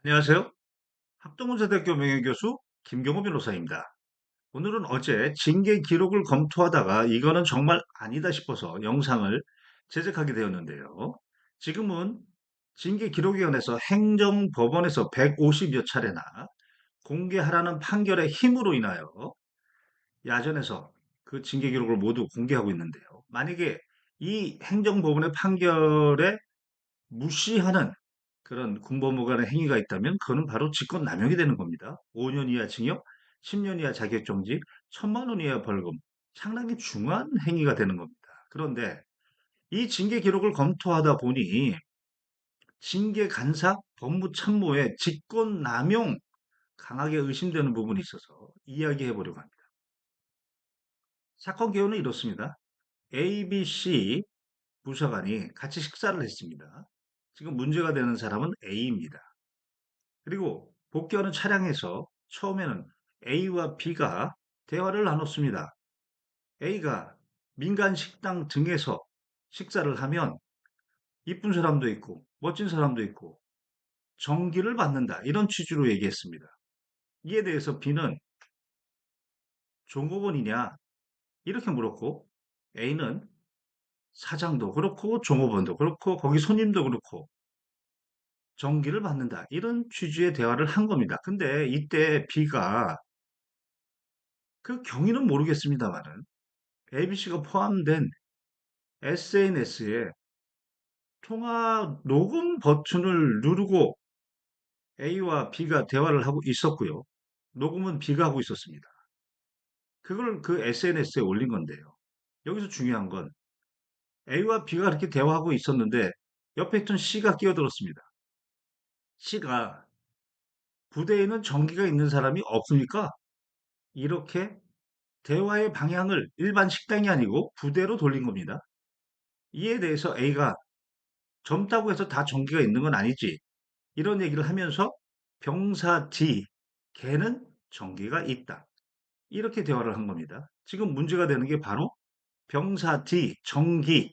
안녕하세요. 합동문제대학교 명예교수 김경호 변호사입니다. 오늘은 어제 징계 기록을 검토하다가 이거는 정말 아니다 싶어서 영상을 제작하게 되었는데요. 지금은 징계 기록에 관해서 행정법원에서 150여 차례나 공개하라는 판결의 힘으로 인하여 야전에서 그 징계 기록을 모두 공개하고 있는데요. 만약에 이 행정법원의 판결에 무시하는 그런 군법무 간의 행위가 있다면 그거는 바로 직권남용이 되는 겁니다. 5년 이하 징역, 10년 이하 자격정지, 1,000만 원 이하 벌금. 상당히 중한 행위가 되는 겁니다. 그런데 이 징계 기록을 검토하다 보니 징계 간사, 법무참모의 직권남용 강하게 의심되는 부분이 있어서 이야기해 보려고 합니다. 사건 개요는 이렇습니다. ABC 부사관이 같이 식사를 했습니다. 지금 문제가 되는 사람은 A입니다. 그리고 복귀하는 차량에서 처음에는 A와 B가 대화를 나눴습니다. A가 민간 식당 등에서 식사를 하면 이쁜 사람도 있고 멋진 사람도 있고 정기를 받는다. 이런 취지로 얘기했습니다. 이에 대해서 B는 종업원이냐? 이렇게 물었고 A는 사장도 그렇고 종업원도 그렇고 거기 손님도 그렇고 정기를 받는다. 이런 취지의 대화를 한 겁니다. 근데 이때 B가 그 경위는 모르겠습니다만은 ABC가 포함된 SNS에 통화 녹음 버튼을 누르고 A와 B가 대화를 하고 있었고요. 녹음은 B가 하고 있었습니다. 그걸 그 SNS에 올린 건데요. 여기서 중요한 건 A와 B가 그렇게 대화하고 있었는데 옆에 있던 C가 끼어들었습니다. C가 부대에는 전기가 있는 사람이 없으니까 이렇게 대화의 방향을 일반 식당이 아니고 부대로 돌린 겁니다. 이에 대해서 A가 젊다고 해서 다 전기가 있는 건 아니지. 이런 얘기를 하면서 병사 D, 걔는 전기가 있다. 이렇게 대화를 한 겁니다. 지금 문제가 되는 게 바로 병사 D, 전기.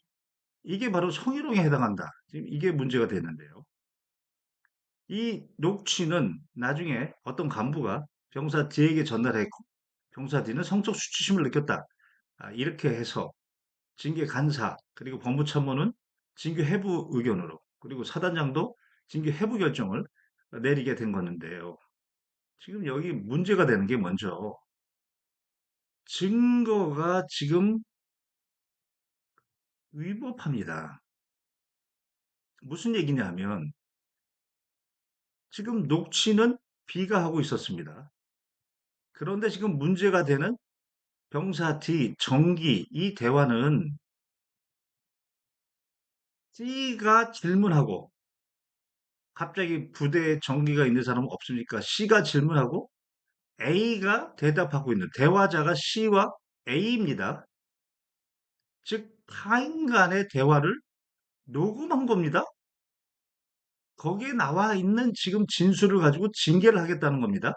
이게 바로 성희롱에 해당한다. 지금 이게 문제가 되는데요. 이 녹취는 나중에 어떤 간부가 병사 D에게 전달했고 병사 D는 성적 수치심을 느꼈다. 이렇게 해서 징계 간사 그리고 법무참모는 징계 회부 의견으로 그리고 사단장도 징계 회부 결정을 내리게 된 건데요. 지금 여기 문제가 되는 게 먼저 증거가 지금 위법합니다. 무슨 얘기냐면 지금 녹취는 B가 하고 있었습니다. 그런데 지금 문제가 되는 병사 D, 정기 이 대화는 C가 질문하고 갑자기 부대에 정기가 있는 사람은 없으니까 C가 질문하고 A가 대답하고 있는 대화자가 C와 A입니다. 즉 타인 간의 대화를 녹음한 겁니다. 거기에 나와 있는 지금 진술을 가지고 징계를 하겠다는 겁니다.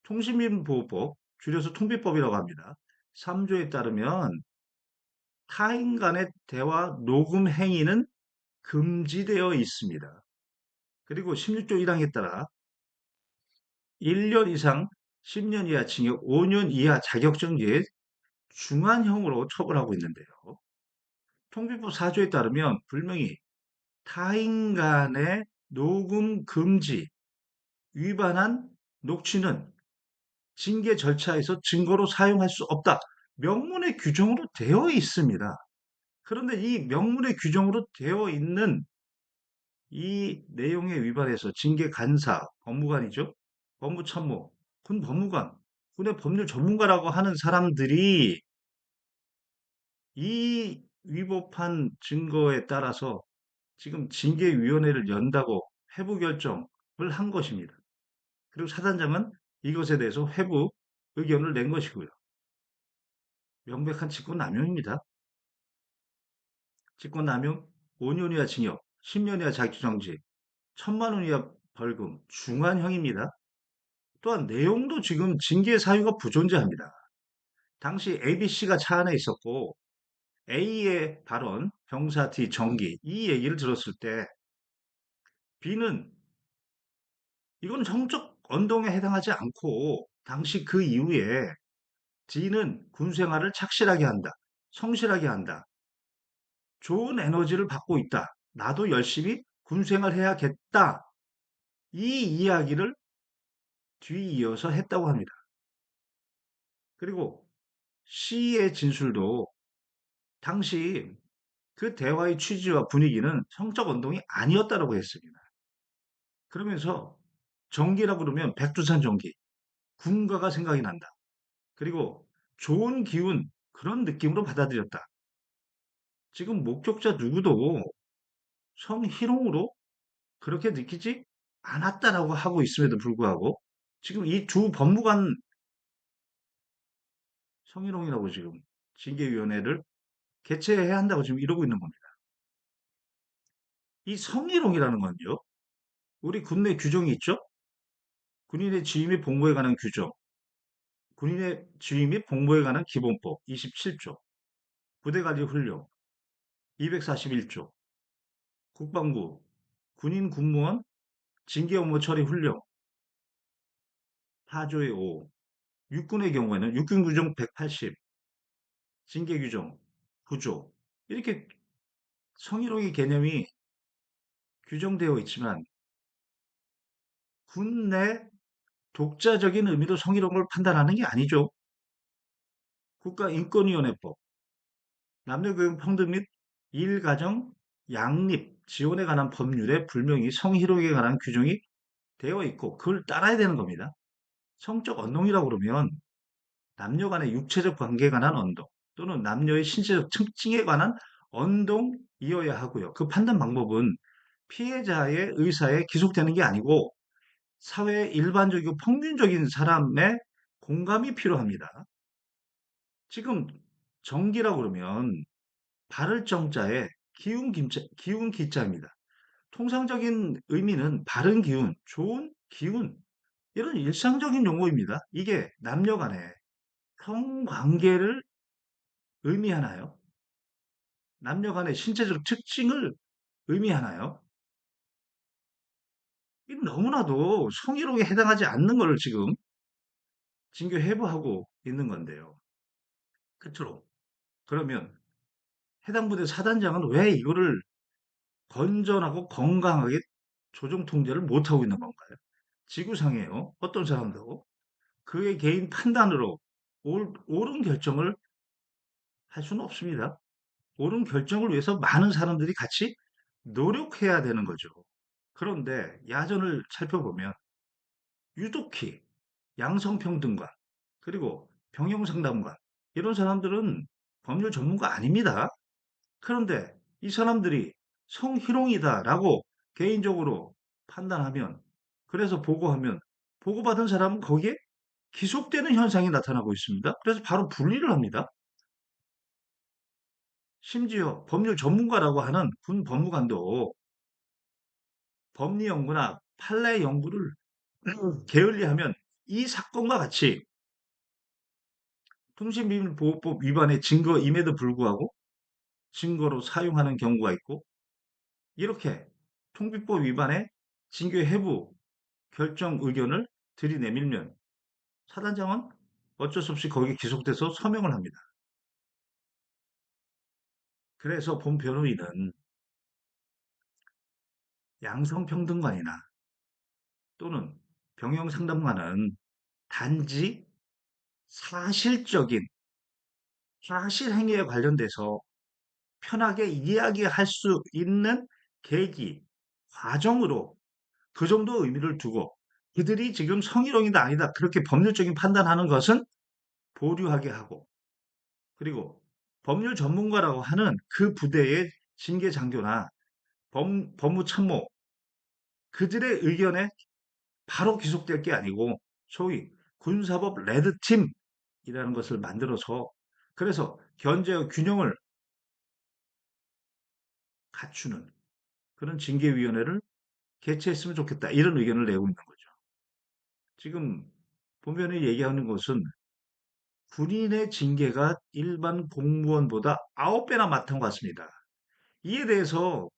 통신민보호법, 줄여서 통비법이라고 합니다. 3조에 따르면 타인 간의 대화 녹음 행위는 금지되어 있습니다. 그리고 16조 1항에 따라 1년 이상 10년 이하 징역 5년 이하 자격정지의 중한형으로 처벌하고 있는데요. 통비법 4조에 따르면 분명히 타인 간의 녹음 금지 위반한 녹취는 징계 절차에서 증거로 사용할 수 없다. 명문의 규정으로 되어 있습니다. 그런데 이 명문의 규정으로 되어 있는 이 내용에 위반해서 징계 간사, 법무관이죠. 법무참모, 군 법무관, 군의 법률 전문가라고 하는 사람들이 이 위법한 증거에 따라서 지금 징계위원회를 연다고 회부 결정을 한 것입니다. 그리고 사단장은 이것에 대해서 회부 의견을 낸 것이고요. 명백한 직권남용입니다. 직권남용 5년 이하 징역, 10년 이하 자격정지, 1,000만 원 이하 벌금, 중한형입니다. 또한 내용도 지금 징계 사유가 부존재합니다. 당시 ABC가 차 안에 있었고 A의 발언, 병사 D 정기 이 얘기를 들었을 때 B는 이건 성적 언동에 해당하지 않고 당시 그 이후에 D는 군 생활을 착실하게 한다. 성실하게 한다. 좋은 에너지를 받고 있다. 나도 열심히 군 생활 해야겠다. 이 이야기를 뒤이어서 했다고 합니다. 그리고 C의 진술도 당시 그 대화의 취지와 분위기는 성적 언동이 아니었다고 했습니다. 그러면서 전기라고 그러면 백두산 전기, 군가가 생각이 난다. 그리고 좋은 기운 그런 느낌으로 받아들였다. 지금 목격자 누구도 성희롱으로 그렇게 느끼지 않았다라고 하고 있음에도 불구하고 지금 이 두 법무관 성희롱이라고 지금 징계위원회를 개최해야 한다고 지금 이러고 있는 겁니다. 이 성희롱이라는 건요. 우리 군내 규정이 있죠? 군인의 지휘 및 복무에 관한 규정, 군인의 지휘 및 복무에 관한 기본법 27조, 부대관리 훈령 241조, 국방부 군인 군무원 징계 업무 처리 훈령 4조의 5, 육군의 경우에는 육군 규정 180, 징계 규정 9조 이렇게 성희롱의 개념이 규정되어 있지만 군내 독자적인 의미로 성희롱을 판단하는 게 아니죠. 국가인권위원회법, 남녀교육 평등 및 일가정 양립 지원에 관한 법률에 분명히 성희롱에 관한 규정이 되어 있고 그걸 따라야 되는 겁니다. 성적 언동이라고 그러면 남녀 간의 육체적 관계에 관한 언동 또는 남녀의 신체적 특징에 관한 언동이어야 하고요. 그 판단 방법은 피해자의 의사에 기속되는 게 아니고 사회 일반적이고 평균적인 사람의 공감이 필요합니다. 지금 정기라고 그러면 바를 정자에 기운 기자입니다. 통상적인 의미는 바른 기운, 좋은 기운 이런 일상적인 용어입니다. 이게 남녀 간의 성관계를 의미하나요? 남녀 간의 신체적 특징을 의미하나요? 이 너무나도 성희롱에 해당하지 않는 것을 지금 징계 회부하고 있는 건데요. 끝으로 그러면 해당 부대 사단장은 왜 이거를 건전하고 건강하게 조정 통제를 못하고 있는 건가요? 지구상에요. 어떤 사람도 그의 개인 판단으로 옳은 결정을 할 수는 없습니다. 옳은 결정을 위해서 많은 사람들이 같이 노력해야 되는 거죠. 그런데 야전을 살펴보면 유독히 양성평등관 그리고 병영상담관 이런 사람들은 법률 전문가 아닙니다. 그런데 이 사람들이 성희롱이다라고 개인적으로 판단하면 그래서 보고하면 보고받은 사람은 거기에 기속되는 현상이 나타나고 있습니다. 그래서 바로 분리를 합니다. 심지어 법률 전문가라고 하는 군 법무관도 법리 연구나 판례 연구를 게을리하면 이 사건과 같이 통신비밀보호법 위반의 증거임에도 불구하고 증거로 사용하는 경우가 있고 이렇게 통비법 위반의 징계 해부 결정 의견을 들이내밀면 사단장은 어쩔 수 없이 거기에 기속돼서 서명을 합니다. 그래서 본 변호인은 양성평등관이나 또는 병영상담관은 단지 사실적인 사실 행위에 관련돼서 편하게 이야기할 수 있는 계기, 과정으로 그 정도 의미를 두고 그들이 지금 성희롱이다 아니다 그렇게 법률적인 판단하는 것은 보류하게 하고 그리고 법률 전문가라고 하는 그 부대의 징계 장교나 법무참모 그들의 의견에 바로 기속될 게 아니고 소위 군사법 레드팀이라는 것을 만들어서 그래서 견제와 균형을 갖추는 그런 징계위원회를 개최했으면 좋겠다. 이런 의견을 내고 있는 거죠. 지금 보면에 얘기하는 것은 군인의 징계가 일반 공무원보다 9배나 많던 것 같습니다. 이에 대해서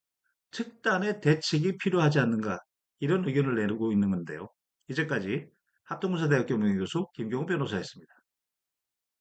특단의 대책이 필요하지 않는가? 이런 의견을 내고 있는 건데요. 이제까지 합동문사대학교 명예교수 김경호 변호사였습니다.